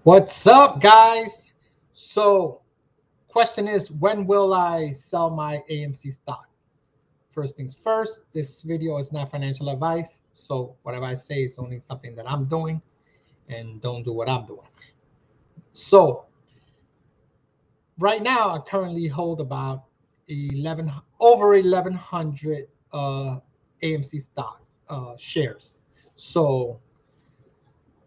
What's up, guys? So, question is, when will I sell my AMC stock? First things first, this video is not financial advice. So, whatever I say is only something that I'm doing, and don't do what I'm doing. So, right now, I currently hold about 1100 AMC stock shares. So,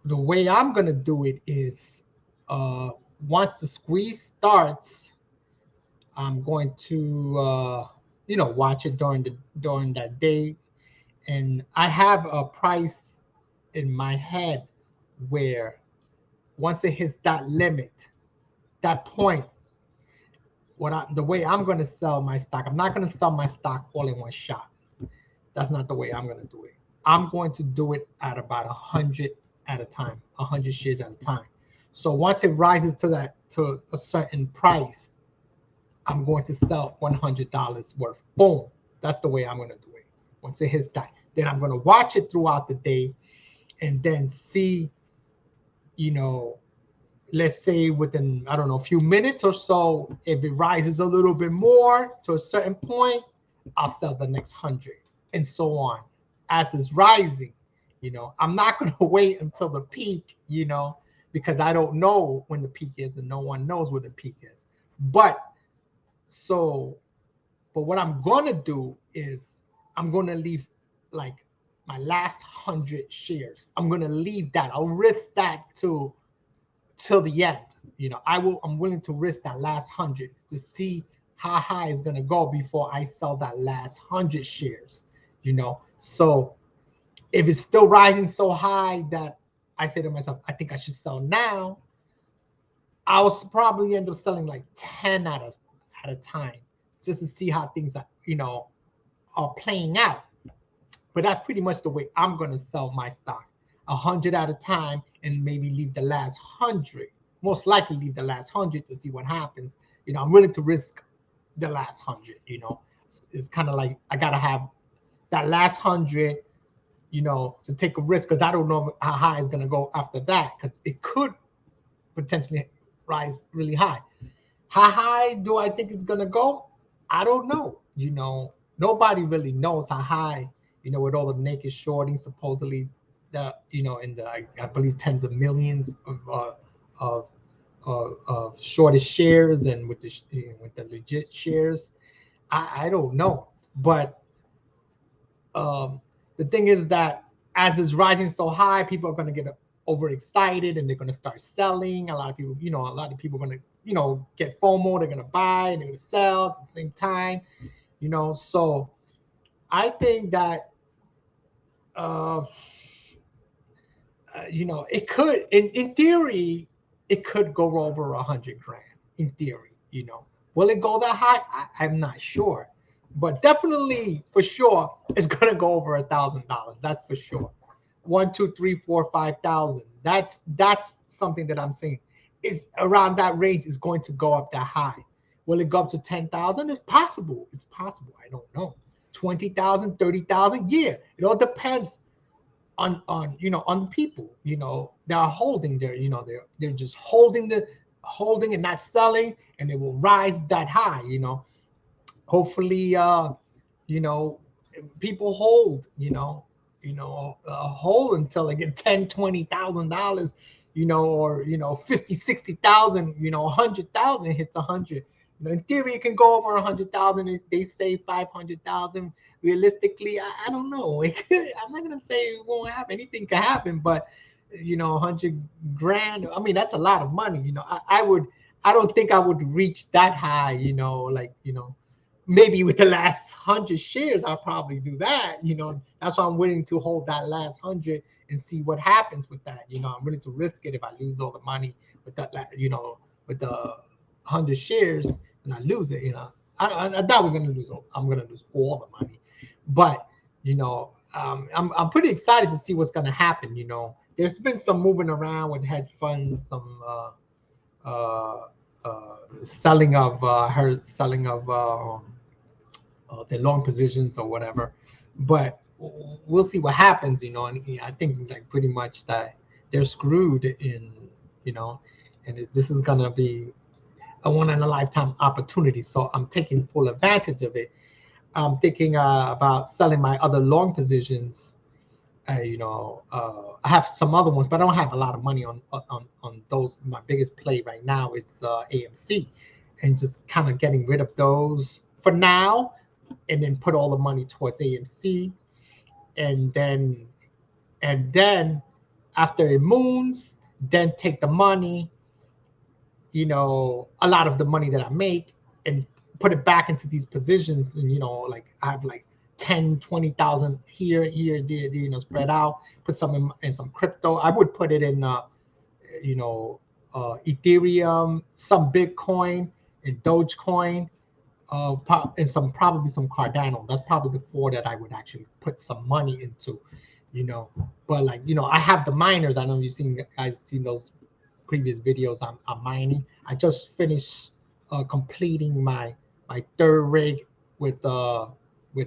the way I'm gonna do it is, uh, once the squeeze starts, I'm going to watch it during that day, and I have a price in my head where once it hits that limit, that point, the way I'm going to sell my stock, I'm not going to sell my stock all in one shot. That's not the way I'm going to do it. I'm going to do it at about 100 at a time, 100 shares at a time. So once it rises to a certain price, I'm going to sell $100 worth. Boom. That's the way I'm going to do it. Once it hits that, then I'm going to watch it throughout the day and then see, you know, let's say within, I don't know, a few minutes or so, if it rises a little bit more to a certain point, I'll sell the next 100 and so on as it's rising. I'm not going to wait until the peak, because I don't know when the peak is and no one knows where the peak is. So but what I'm gonna do is I'm gonna leave like my last 100 shares. I'm gonna leave that. I'll risk that till the end. I'm willing to risk that last 100 to see how high it's gonna go before I sell that last 100 shares. So if it's still rising so high that I say to myself, I think I should sell now, I will probably end up selling like 10 at a time just to see how things are playing out. But that's pretty much the way I'm going to sell my stock: 100 at a time, and maybe leave the last 100. Most likely leave the last 100 to see what happens. I'm willing to risk the last 100. It's kind of like I gotta have that last 100, to take a risk, because I don't know how high it's gonna go after that, because it could potentially rise really high. How high do I think it's gonna go? I don't know. Nobody really knows how high. With all the naked shorting, supposedly, in the I believe tens of millions of of shorted shares, and with the legit shares, I don't know. But um, the thing is that as it's rising so high, people are going to get overexcited and they're going to start selling. A lot of people are going to, get FOMO. They're going to buy and they're going to sell at the same time. So I think that, uh, it could, in theory, it could go over 100 grand. In theory, will it go that high? I'm not sure, but definitely for sure, it's gonna go over $1,000. That's for sure. One, two, three, four, 5,000. That's something that I'm saying is around that range is going to go up that high. Will it go up to 10,000? It's possible. It's possible. I don't know. 20,000, 30,000. Yeah, it all depends on the people, that are holding their, they're just holding and not selling, and it will rise that high. Hopefully, you know people hold, hold until they get 10, 20,000 dollars, or 50, 60,000, 100,000 hits 100. In theory, it can go over 100,000. They say 500,000. Realistically, I don't know. I'm not gonna say it won't happen. Anything can happen, but 100 grand. I mean, that's a lot of money. I would. I don't think I would reach that high. Maybe with the last 100 shares, I'll probably do that. That's why I'm willing to hold that last 100 and see what happens with that. I'm willing to risk it if I lose all the money with that. With the 100 shares, and I lose it. I doubt we're gonna lose. I'm gonna lose all the money, but I'm pretty excited to see what's gonna happen. There's been some moving around with hedge funds, some uh, selling of her selling of their long positions or whatever. But we'll see what happens. And I think like pretty much that they're screwed you know, and this is gonna be a one in a lifetime opportunity. So I'm taking full advantage of it. I'm thinking about selling my other long positions. I have some other ones, but I don't have a lot of money on those. My biggest play right now is AMC, and just kind of getting rid of those for now, and then put all the money towards AMC, and then after it moons, then take the money, a lot of the money that I make, and put it back into these positions. And, like I have like 10, 20,000 here, there, spread out, put some in some crypto. I would put it in, Ethereum, some Bitcoin, and Dogecoin, and probably some Cardano. That's probably the four that I would actually put some money into, But like, I have the miners. I know guys seen those previous videos. I'm mining. I just finished completing my third rig with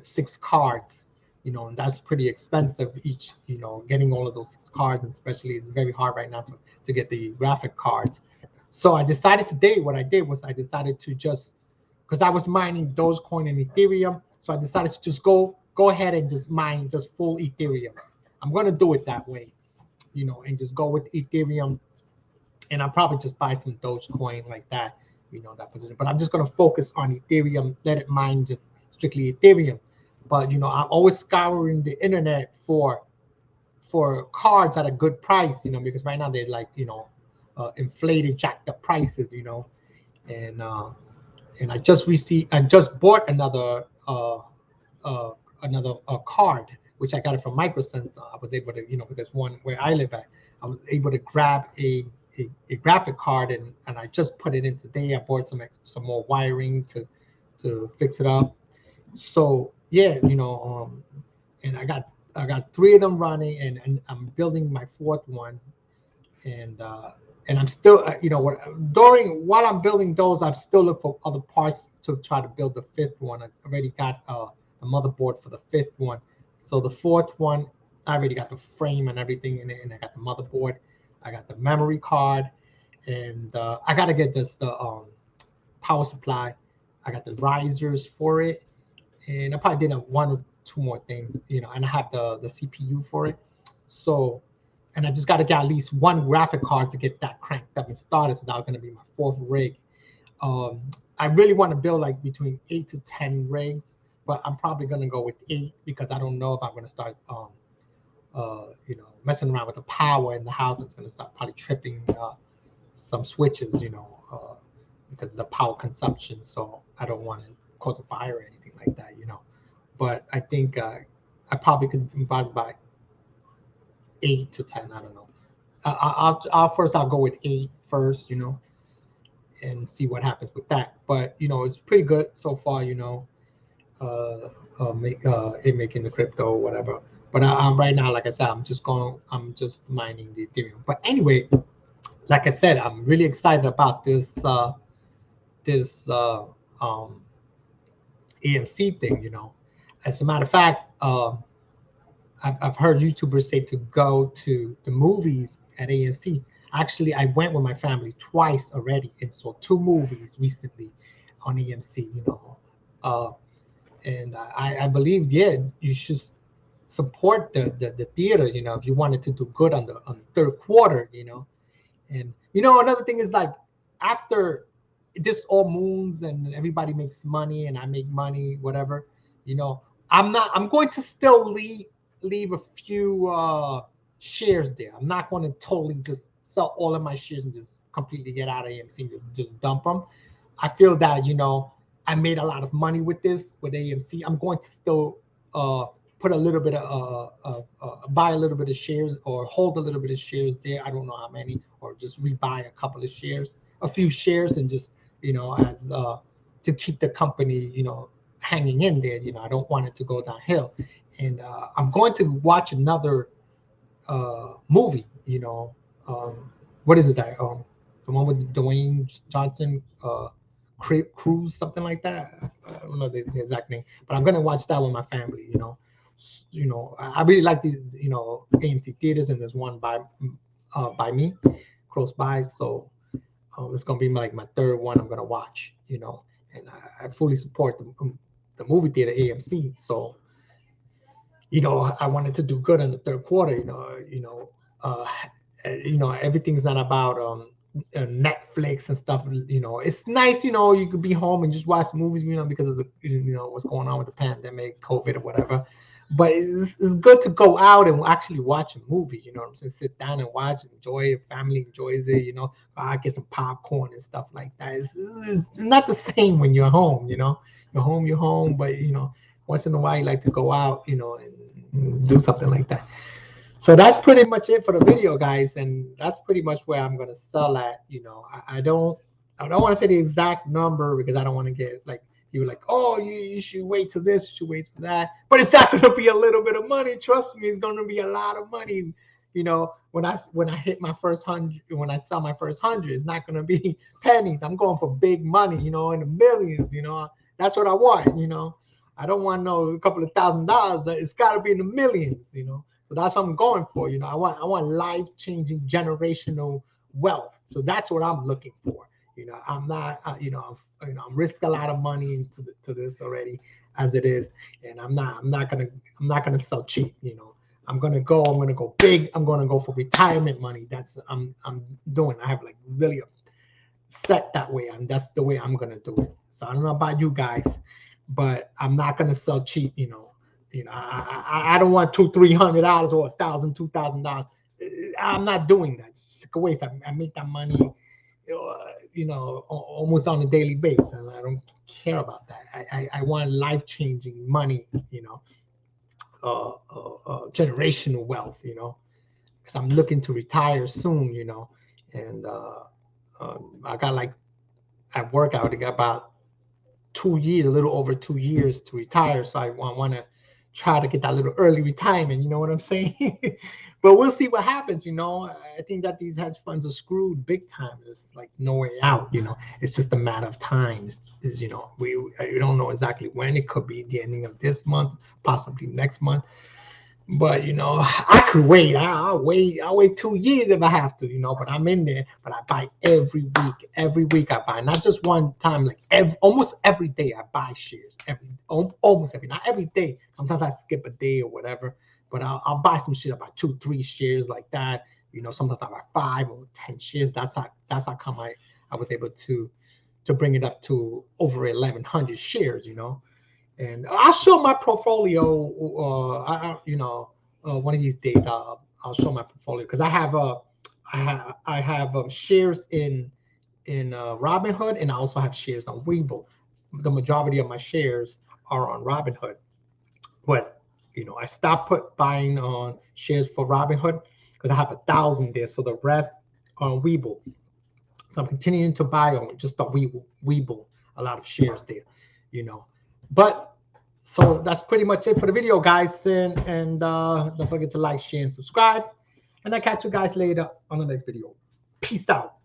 6 cards, and that's pretty expensive each. Getting all of those 6 cards, and especially it's very hard right now to get the graphic cards. So I decided today, what I did was I decided to just, because I was mining Dogecoin and Ethereum, so I decided to just go ahead and just mine just full Ethereum. I'm gonna do it that way, and just go with Ethereum, and I'll probably just buy some Dogecoin like that, that position. But I'm just gonna focus on Ethereum, let it mine just strictly Ethereum. But I'm always scouring the internet for cards at a good price, because right now they're like, inflated, jacked up prices, and I just bought another card, which I got it from Micro Center. I was able to, with this one where I live at, I was able to grab a graphic card, and I just put it in today. I bought some more wiring to fix it up. So yeah, and I got 3 of them running, and I'm building my 4th one, and I'm still, while I'm building those, I'm still looking for other parts to try to build the 5th one. I already got a motherboard for the 5th one. So the 4th one, I already got the frame and everything in it, and I got the motherboard, I got the memory card, and I gotta get just the power supply. I got the risers for it, and I probably did 1 or 2 more things, and I have the CPU for it. So, and I just got to get at least 1 graphic card to get that cranked up and started. So that's going to be my 4th rig. I really want to build like between 8 to 10 rigs, but I'm probably going to go with 8, because I don't know if I'm going to start, messing around with the power in the house. It's going to start probably tripping some switches, because of the power consumption. So I don't want to cause a fire or anything like that, But I think I probably could buy 8 to 10. I don't know. I'll go with 8 first, and see what happens with that. But it's pretty good so far, making the crypto or whatever. But I'm right now, like I said, I'm just mining the Ethereum. But anyway, like I said, I'm really excited about this AMC thing. As a matter of fact, I've heard YouTubers say to go to the movies at AMC. Actually, I went with my family twice already and saw 2 movies recently on AMC. And I believe, yeah, you should support the theater. If you wanted to do good on the 3rd quarter. And another thing is, like, after this all moons and everybody makes money and I make money, whatever, I'm going to still leave a few shares there. I'm not going to totally just sell all of my shares and just completely get out of AMC and just dump them. I feel that, I made a lot of money with AMC. I'm going to still put a little bit of buy a little bit of shares, or hold a little bit of shares there. I don't know how many, or just rebuy a few shares, and just, as to keep the company, hanging in there. I don't want it to go downhill. And I'm going to watch another movie. What is it that the one with Dwayne Johnson, Cruise, something like that. I don't know the exact name, but I'm gonna watch that with my family. I really like these, AMC theaters, and there's one by me. close by. So it's gonna be like my third one I'm gonna watch, you know. And I fully support the movie theater AMC. So, you know, I wanted to do good in the third quarter. Everything's not about Netflix and stuff. You know, it's nice. You know, you could be home and just watch movies. You know, because of the, you know, what's going on with the pandemic, COVID, or whatever. But it's good to go out and actually watch a movie. You know what I'm saying? Sit down and watch, enjoy it. Family enjoys it. You know, I get some popcorn and stuff like that. It's not the same when you're home. You know, you're home, but you know, once in a while you like to go out. You know, and do something like that. So that's pretty much it for the video, guys, and that's pretty much where I'm gonna sell at. You know, I don't want to say the exact number because I don't want to get like you were like, oh, you should wait till this, you should wait for that. But it's not gonna be a little bit of money. Trust me, it's gonna be a lot of money. You know, when I hit my first 100, when I sell my first 100, it's not gonna be pennies. I'm going for big money. You know, in the millions. You know, that's what I want. You know, I don't want a couple of $1,000s. It's got to be in the millions. You know. So that's what I'm going for. You know, I want life-changing generational wealth. So that's what I'm looking for. You know, I'm not, I'm risking a lot of money into this already as it is, and I'm not gonna sell cheap. You know, I'm gonna go big. I'm gonna go for retirement money. That's I'm doing. I have like really set that way, and that's the way I'm gonna do it. So I don't know about you guys, but I'm not gonna sell cheap. I don't want $200-$300 or $1,000, $2,000. I'm not doing that. It's a waste. I make that money, almost on a daily basis, and I don't care about that. I want life-changing money, generational wealth, because I'm looking to retire soon, and I got like at work I got about 2 years, a little over 2 years to retire. So I want to try to get that little early retirement. You know what I'm saying? But we'll see what happens. I think that these hedge funds are screwed big time. There's like no way out. It's just a matter of time. We don't know exactly when. It could be the ending of this month, possibly next month. But I could wait. I'll wait 2 years if I have to. But I'm in there. But I buy every week. Every week I buy, not just one time. Like almost every day I buy shares. Almost every, not every day. Sometimes I skip a day or whatever. But I'll buy some shares. I buy 2-3 shares like that. Sometimes I buy 5 or 10 shares. That's how come I was able to bring it up to over 1,100 shares. And I'll show my portfolio. One of these days I'll show my portfolio because I have shares in Robinhood, and I also have shares on Webull. The majority of my shares are on Robinhood, but I stopped buying on shares for Robinhood because I have 1,000 there, so the rest are on Webull. So I'm continuing to buy on just on Webull a lot of shares there, But so that's pretty much it for the video, guys. And don't forget to like, share, and subscribe. And I'll catch you guys later on the next video. Peace out.